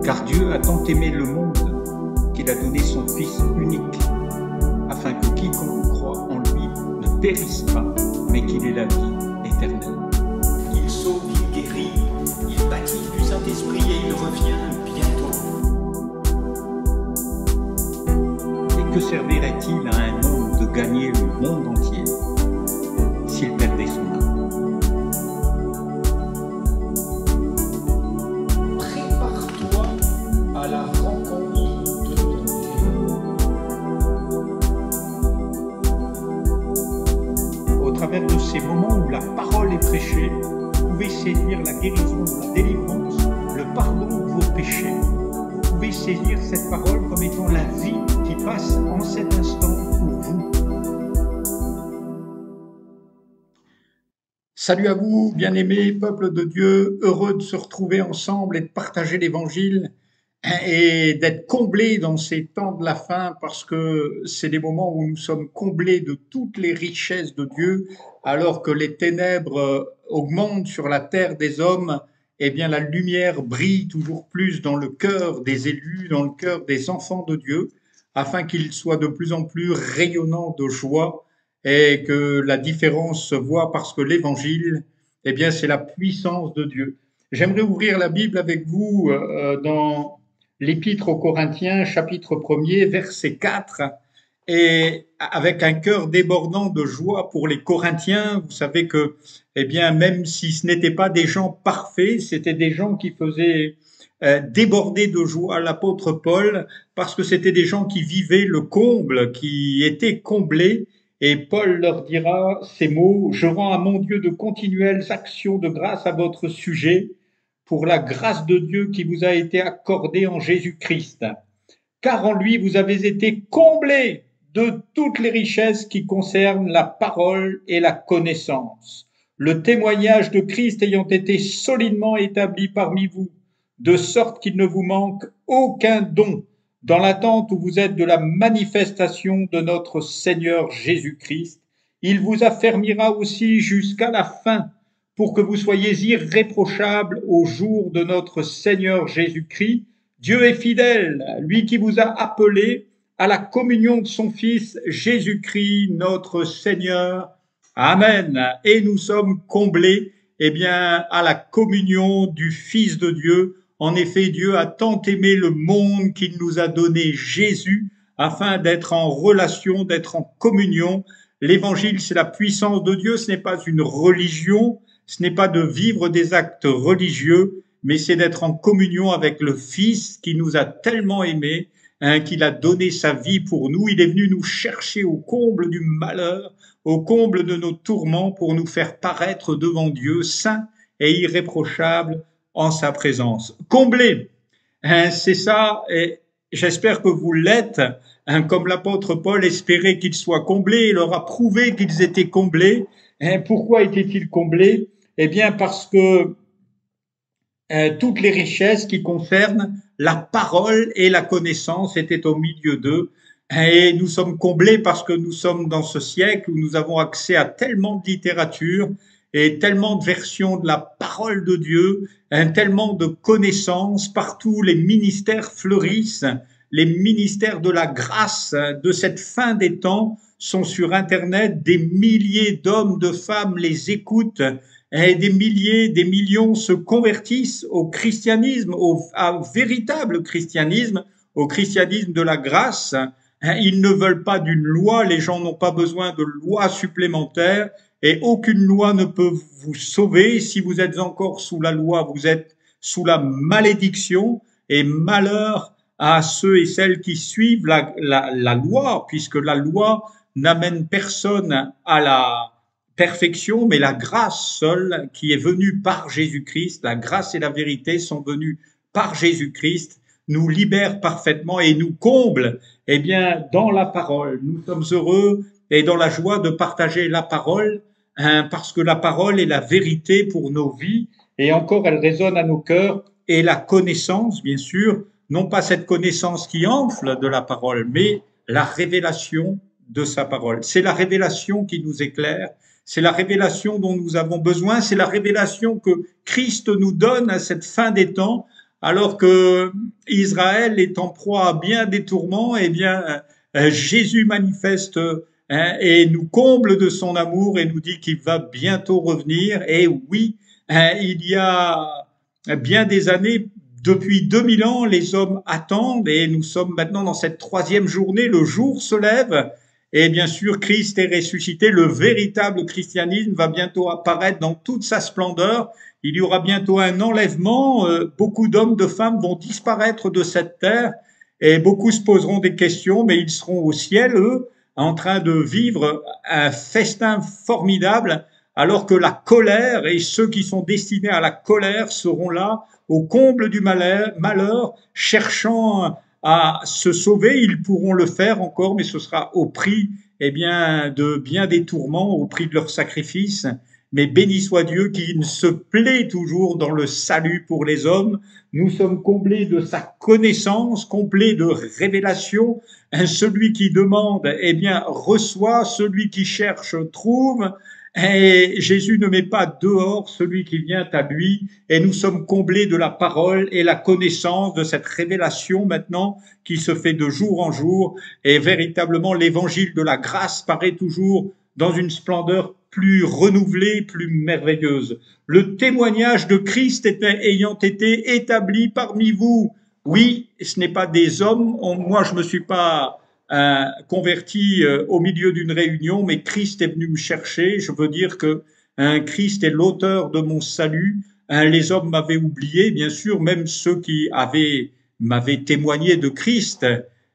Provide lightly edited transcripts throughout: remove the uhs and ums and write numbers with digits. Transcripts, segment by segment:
Car Dieu a tant aimé le monde qu'il a donné son Fils unique, afin que quiconque croit en lui ne périsse pas, mais qu'il ait la vie éternelle. Il sauve, il guérit, il baptise du Saint-Esprit et il revient bientôt. Et que servirait-il à un homme de gagner le monde entier s'il perdait son âme? Prépare-toi à la rencontre de ton Dieu. Au travers de ces moments où la parole est prêchée, vous pouvez saisir la guérison, la délivrance, le pardon de vos péchés. Vous pouvez saisir cette parole comme étant la vie qui passe en cet instant pour vous. Salut à vous, bien-aimés, peuple de Dieu, heureux de se retrouver ensemble et de partager l'Évangile et d'être comblés dans ces temps de la fin, parce que c'est des moments où nous sommes comblés de toutes les richesses de Dieu, alors que les ténèbres augmentent sur la terre des hommes. Eh bien, la lumière brille toujours plus dans le cœur des élus, dans le cœur des enfants de Dieu, afin qu'ils soient de plus en plus rayonnants de joie et que la différence se voit, parce que l'Évangile, eh bien, c'est la puissance de Dieu. J'aimerais ouvrir la Bible avec vous dans l'Épître aux Corinthiens, chapitre 1er, verset 4, et avec un cœur débordant de joie pour les Corinthiens. Vous savez que, eh bien, même si ce n'étaient pas des gens parfaits, c'était des gens qui faisaient déborder de joie l'apôtre Paul, parce que c'était des gens qui vivaient le comble, qui étaient comblés. Et Paul leur dira ces mots: « Je rends à mon Dieu de continuelles actions de grâce à votre sujet, pour la grâce de Dieu qui vous a été accordée en Jésus-Christ. Car en lui, vous avez été comblés de toutes les richesses qui concernent la parole et la connaissance, le témoignage de Christ ayant été solidement établi parmi vous, de sorte qu'il ne vous manque aucun don, dans l'attente où vous êtes de la manifestation de notre Seigneur Jésus-Christ. Il vous affermira aussi jusqu'à la fin, pour que vous soyez irréprochables au jour de notre Seigneur Jésus-Christ. Dieu est fidèle, lui qui vous a appelés à la communion de son Fils Jésus-Christ, notre Seigneur. Amen. Et nous sommes comblés, eh bien, à la communion du Fils de Dieu. En effet, Dieu a tant aimé le monde qu'il nous a donné Jésus, afin d'être en relation, d'être en communion. L'Évangile, c'est la puissance de Dieu, ce n'est pas une religion, ce n'est pas de vivre des actes religieux, mais c'est d'être en communion avec le Fils qui nous a tellement aimés, qu'il a donné sa vie pour nous. Il est venu nous chercher au comble du malheur, au comble de nos tourments, pour nous faire paraître devant Dieu, saints et irréprochables en sa présence. Comblés, c'est ça, et j'espère que vous l'êtes, comme l'apôtre Paul espérait qu'ils soient comblés. Il leur a prouvé qu'ils étaient comblés. Pourquoi étaient-ils comblés? Eh bien, parce que toutes les richesses qui concernent la parole et la connaissance étaient au milieu d'eux. Et nous sommes comblés parce que nous sommes dans ce siècle où nous avons accès à tellement de littérature et tellement de versions de la parole de Dieu, tellement de connaissances. Partout, les ministères fleurissent, les ministères de la grâce de cette fin des temps sont sur Internet. Des milliers d'hommes, de femmes les écoutent, et des milliers, des millions se convertissent au christianisme, au véritable christianisme, au christianisme de la grâce. Ils ne veulent pas d'une loi, les gens n'ont pas besoin de loi supplémentaire, et aucune loi ne peut vous sauver. Si vous êtes encore sous la loi, vous êtes sous la malédiction, et malheur à ceux et celles qui suivent la loi, puisque la loi n'amène personne à la perfection, mais la grâce seule qui est venue par Jésus-Christ, la grâce et la vérité sont venues par Jésus-Christ, nous libère parfaitement et nous comble, eh bien, dans la parole. Nous sommes heureux et dans la joie de partager la parole, parce que la parole est la vérité pour nos vies, et encore elle résonne à nos cœurs, et la connaissance, bien sûr, non pas cette connaissance qui enfle de la parole, mais la révélation de sa parole. C'est la révélation qui nous éclaire, c'est la révélation dont nous avons besoin, c'est la révélation que Christ nous donne à cette fin des temps, alors que Israël est en proie à bien des tourments, eh bien, Jésus manifeste et nous comble de son amour et nous dit qu'il va bientôt revenir. Et oui, il y a bien des années, depuis 2000 ans, les hommes attendent et nous sommes maintenant dans cette troisième journée, le jour se lève et bien sûr Christ est ressuscité, le véritable christianisme va bientôt apparaître dans toute sa splendeur. Il y aura bientôt un enlèvement, beaucoup d'hommes, de femmes vont disparaître de cette terre et beaucoup se poseront des questions, mais ils seront au ciel, eux, en train de vivre un festin formidable, alors que la colère et ceux qui sont destinés à la colère seront là, au comble du malheur, cherchant à se sauver. Ils pourront le faire encore, mais ce sera au prix, eh bien, de bien des tourments, au prix de leur sacrifice. Mais béni soit Dieu qui se plaît toujours dans le salut pour les hommes. Nous sommes comblés de sa connaissance, comblés de révélation. Celui qui demande, eh bien, reçoit. Celui qui cherche, trouve. Et Jésus ne met pas dehors celui qui vient à lui. Et nous sommes comblés de la parole et la connaissance de cette révélation maintenant qui se fait de jour en jour. Et véritablement, l'évangile de la grâce paraît toujours dans une splendeur plus renouvelée, plus merveilleuse. Le témoignage de Christ ayant été établi parmi vous. Oui, ce n'est pas des hommes. Moi, je me suis pas converti au milieu d'une réunion, mais Christ est venu me chercher. Je veux dire que Christ est l'auteur de mon salut. Les hommes m'avaient oublié, bien sûr, même ceux qui m'avaient témoigné de Christ.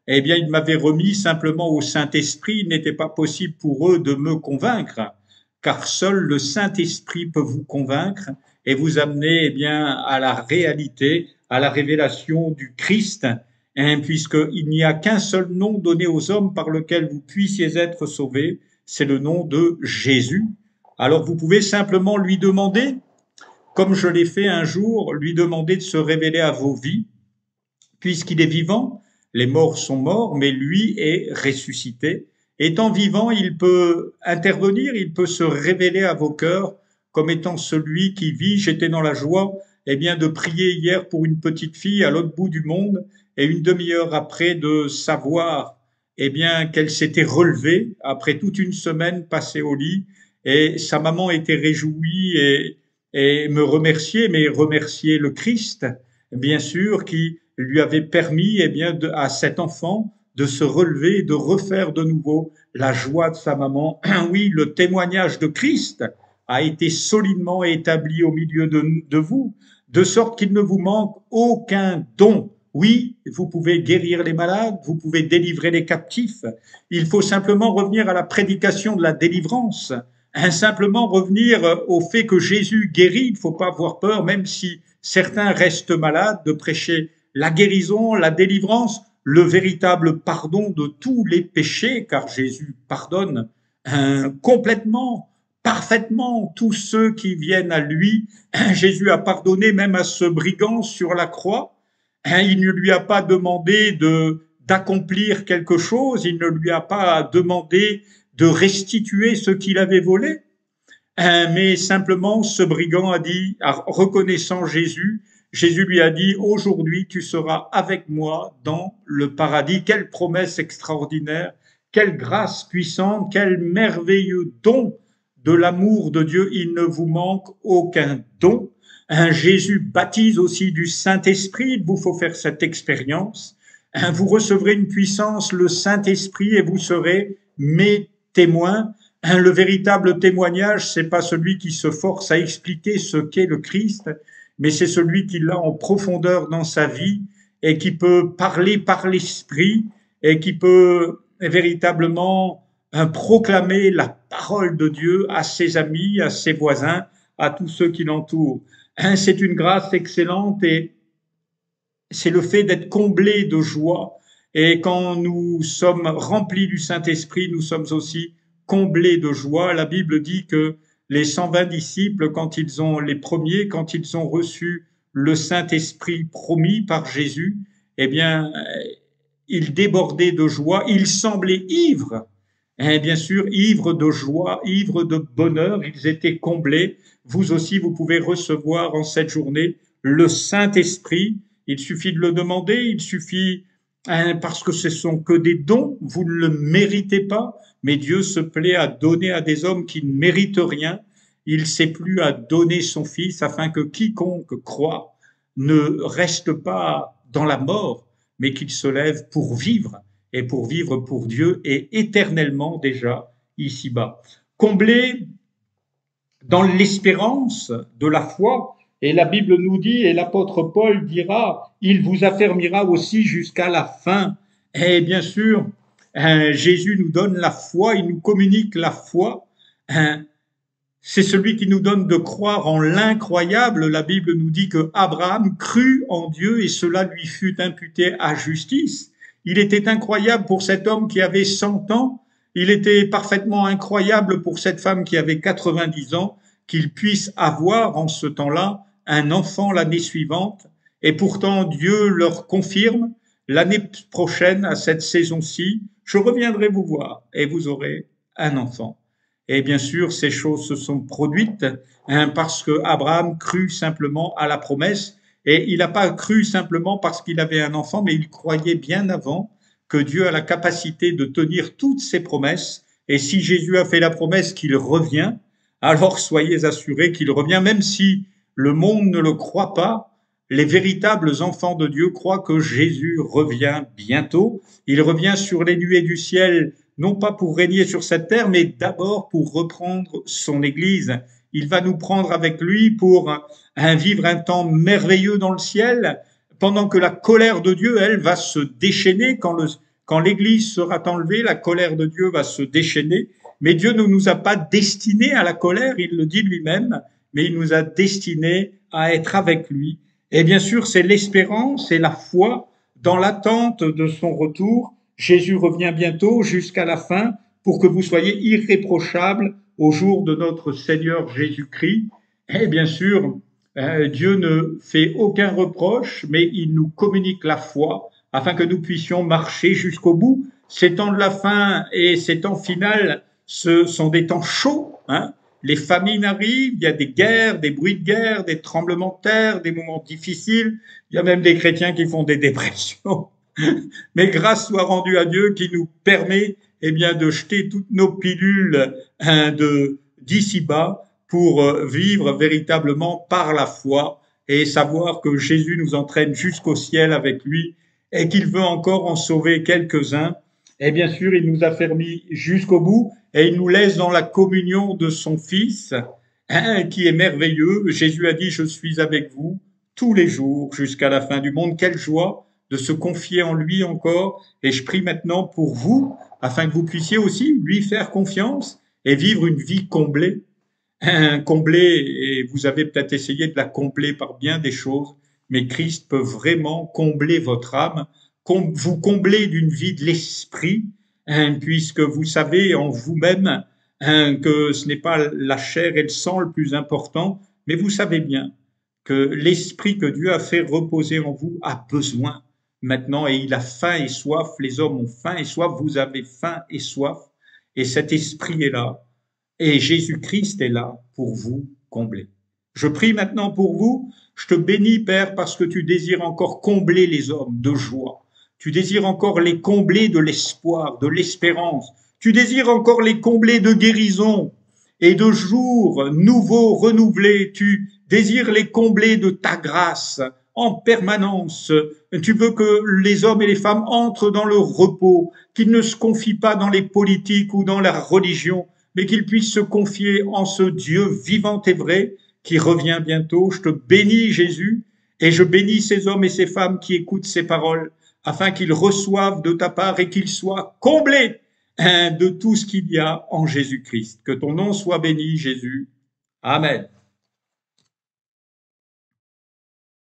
Eh bien, ils m'avaient remis simplement au Saint-Esprit. Il n'était pas possible pour eux de me convaincre, car seul le Saint-Esprit peut vous convaincre et vous amener, eh bien, à la réalité, à la révélation du Christ, puisqu'il n'y a qu'un seul nom donné aux hommes par lequel vous puissiez être sauvés, c'est le nom de Jésus. Alors vous pouvez simplement lui demander, comme je l'ai fait un jour, lui demander de se révéler à vos vies, puisqu'il est vivant. Les morts sont morts, mais lui est ressuscité. Étant vivant, il peut intervenir, il peut se révéler à vos cœurs comme étant celui qui vit. J'étais dans la joie, eh bien, de prier hier pour une petite fille à l'autre bout du monde, et une demi-heure après de savoir, eh bien, qu'elle s'était relevée après toute une semaine passée au lit, et sa maman était réjouie et me remerciait, mais remerciait le Christ, bien sûr, qui lui avait permis, eh bien, à cet enfant de se relever et de refaire de nouveau la joie de sa maman. Oui, le témoignage de Christ a été solidement établi au milieu de vous, de sorte qu'il ne vous manque aucun don. Oui, vous pouvez guérir les malades, vous pouvez délivrer les captifs. Il faut simplement revenir à la prédication de la délivrance, simplement revenir au fait que Jésus guérit. Il ne faut pas avoir peur, même si certains restent malades, de prêcher la guérison, la délivrance, le véritable pardon de tous les péchés, car Jésus pardonne complètement, parfaitement tous ceux qui viennent à lui. Jésus a pardonné même à ce brigand sur la croix. Il ne lui a pas demandé d'accomplir quelque chose, il ne lui a pas demandé de restituer ce qu'il avait volé, mais simplement ce brigand a dit, reconnaissant Jésus, Jésus lui a dit, aujourd'hui tu seras avec moi dans le paradis. Quelle promesse extraordinaire, quelle grâce puissante, quel merveilleux don de l'amour de Dieu. Il ne vous manque aucun don. Jésus baptise aussi du Saint-Esprit. Il vous faut faire cette expérience. Vous recevrez une puissance, le Saint-Esprit, et vous serez mes témoins. Le véritable témoignage, c'est pas celui qui se force à expliquer ce qu'est le Christ, mais c'est celui qui l'a en profondeur dans sa vie et qui peut parler par l'Esprit et qui peut véritablement proclamer la parole de Dieu à ses amis, à ses voisins, à tous ceux qui l'entourent. C'est une grâce excellente et c'est le fait d'être comblé de joie. Et quand nous sommes remplis du Saint-Esprit, nous sommes aussi comblés de joie. La Bible dit que les 120 disciples, les premiers, quand ils ont reçu le Saint-Esprit promis par Jésus, eh bien, ils débordaient de joie, ils semblaient ivres, bien sûr, ivres de joie, ivres de bonheur, ils étaient comblés. Vous aussi, vous pouvez recevoir en cette journée le Saint-Esprit il suffit de le demander, il suffit, parce que ce sont que des dons, vous ne le méritez pas, mais Dieu se plaît à donner à des hommes qui ne méritent rien. Il s'est plu à donner son Fils afin que quiconque croit ne reste pas dans la mort, mais qu'il se lève pour vivre, et pour vivre pour Dieu et éternellement déjà ici-bas. Comblé dans l'espérance de la foi, et la Bible nous dit, et l'apôtre Paul dira, il vous affermira aussi jusqu'à la fin. Et bien sûr, Jésus nous donne la foi, il nous communique la foi. C'est celui qui nous donne de croire en l'incroyable. La Bible nous dit que Abraham crut en Dieu et cela lui fut imputé à justice. Il était incroyable pour cet homme qui avait 100 ans. Il était parfaitement incroyable pour cette femme qui avait 90 ans, qu'il puisse avoir en ce temps-là un enfant l'année suivante. Et pourtant, Dieu leur confirme, l'année prochaine, à cette saison-ci, je reviendrai vous voir et vous aurez un enfant. Et bien sûr, ces choses se sont produites parce que Abraham crut simplement à la promesse. Et il n'a pas cru simplement parce qu'il avait un enfant, mais il croyait bien avant que Dieu a la capacité de tenir toutes ses promesses. Et si Jésus a fait la promesse qu'il revient, alors soyez assurés qu'il revient, même si le monde ne le croit pas. Les véritables enfants de Dieu croient que Jésus revient bientôt. Il revient sur les nuées du ciel, non pas pour régner sur cette terre, mais d'abord pour reprendre son Église. Il va nous prendre avec lui pour vivre un temps merveilleux dans le ciel, pendant que la colère de Dieu, elle, va se déchaîner. Quand l'Église sera enlevée, la colère de Dieu va se déchaîner. Mais Dieu ne nous a pas destinés à la colère, il le dit lui-même, mais il nous a destinés à être avec lui. Et bien sûr, c'est l'espérance et la foi dans l'attente de son retour. Jésus revient bientôt jusqu'à la fin pour que vous soyez irréprochables au jour de notre Seigneur Jésus-Christ. Et bien sûr, Dieu ne fait aucun reproche, mais il nous communique la foi afin que nous puissions marcher jusqu'au bout. Ces temps de la fin et ces temps finals, ce sont des temps chauds, hein. Les famines arrivent, il y a des guerres, des bruits de guerre, des tremblements de terre, des moments difficiles. Il y a même des chrétiens qui font des dépressions. Mais grâce soit rendue à Dieu qui nous permet, eh bien, de jeter toutes nos pilules d'ici-bas pour vivre véritablement par la foi et savoir que Jésus nous entraîne jusqu'au ciel avec lui et qu'il veut encore en sauver quelques-uns. Et bien sûr, il nous a fermis jusqu'au bout et il nous laisse dans la communion de son Fils, qui est merveilleux. Jésus a dit, je suis avec vous tous les jours jusqu'à la fin du monde. Quelle joie de se confier en lui encore. Et je prie maintenant pour vous, afin que vous puissiez aussi lui faire confiance et vivre une vie comblée. Comblée, et vous avez peut-être essayé de la combler par bien des choses, mais Christ peut vraiment combler votre âme, vous combler d'une vie de l'esprit, puisque vous savez en vous-même que ce n'est pas la chair et le sang le plus important, mais vous savez bien que l'esprit que Dieu a fait reposer en vous a besoin maintenant, et il a faim et soif, les hommes ont faim et soif, vous avez faim et soif, et cet esprit est là, et Jésus-Christ est là pour vous combler. Je prie maintenant pour vous, je te bénis, Père, parce que tu désires encore combler les hommes de joie. Tu désires encore les combler de l'espoir, de l'espérance. Tu désires encore les combler de guérison et de jours nouveaux, renouvelés. Tu désires les combler de ta grâce en permanence. Tu veux que les hommes et les femmes entrent dans le repos, qu'ils ne se confient pas dans les politiques ou dans la religion, mais qu'ils puissent se confier en ce Dieu vivant et vrai qui revient bientôt. Je te bénis, Jésus, et je bénis ces hommes et ces femmes qui écoutent ces paroles, afin qu'ils reçoivent de ta part et qu'ils soient comblés de tout ce qu'il y a en Jésus-Christ. Que ton nom soit béni, Jésus. Amen.